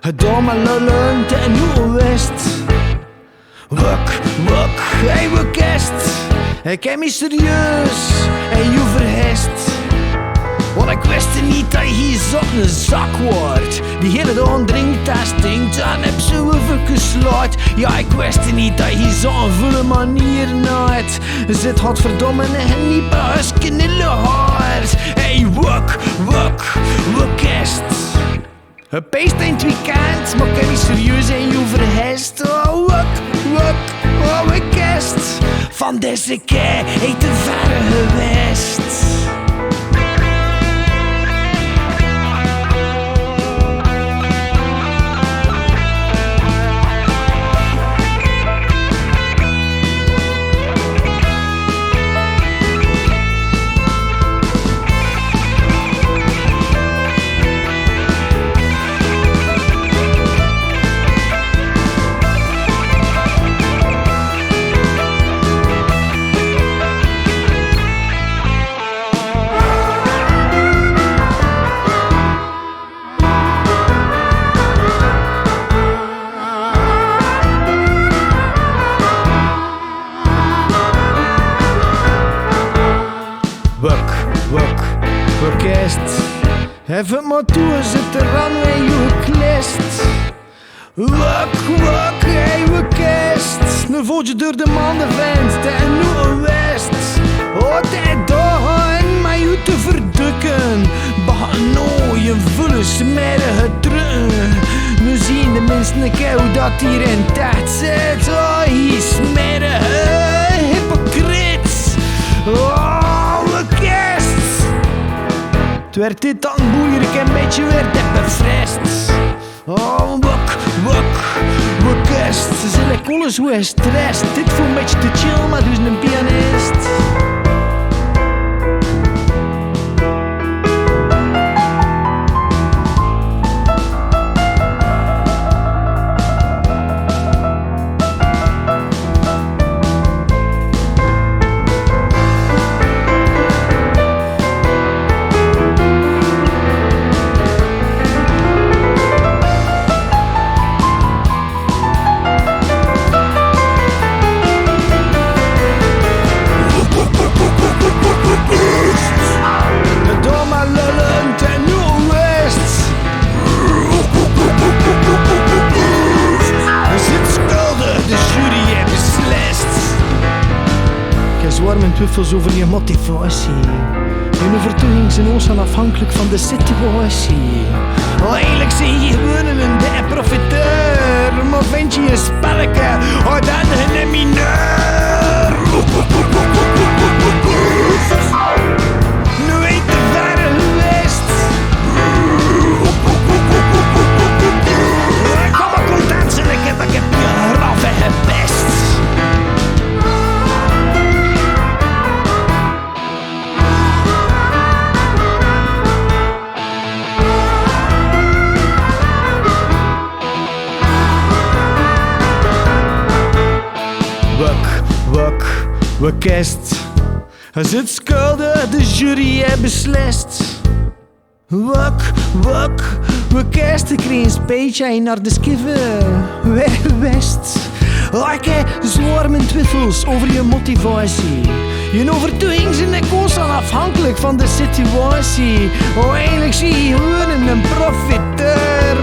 Domme lullen en hoe wist. Wuk, hey we kist. Ik heb mysterieus en je verhest. Want ik wist niet dat je zo'n zak wordt. Die hele dag drinkt en stinkt en heb ze even geslaat. Ja, ik wist niet dat je zo'n volle manier naait. Zit godverdomme en niet buisken in de hart. Hey, wuk kist. Het peest in het weekend, maar ik heb je serieus en je verhest. Oh, we kist. Van deze keer heet de verre gewest. We kist. Even maar toe, zit er aan en je klist. Hey, we kist. Nu voelt je door de maanden venst en nu een west. Altijd dagen, maar je te verdukken. Bah, no, je voelen smerige trucken. Nu zien de mensen een keer hoe dat hier in tijd zit. Oh, hier smerige hypocriet. Oh, we kist. Het werd dit dan boeier, ik een beetje werd bevreesd. Oh, we kist. Ze zijn like alles hoe hij strest. Dit voelt een beetje te chill, maar dus een pianist. Mijn twijfels over je motivatie. Hun overtuigingen zijn ons afhankelijk van de situatie. Eigenlijk zie je gewoon een de profiteur. Maar vind je een spelletje, oh dan een mineur. Nu ain't de verre geweest. Ik kom maar content zijn, ik heb je graf en gepest. We kist. Hij zit schuldig, de jury heeft beslist. We kist. Ik kreeg een speech naar de skiffen. West. Ik heb zwaar mijn twijfels over je motivatie. Je overtuigingen zijn constant afhankelijk van de situatie. Oh, eigenlijk zie je gewoon een profiteur.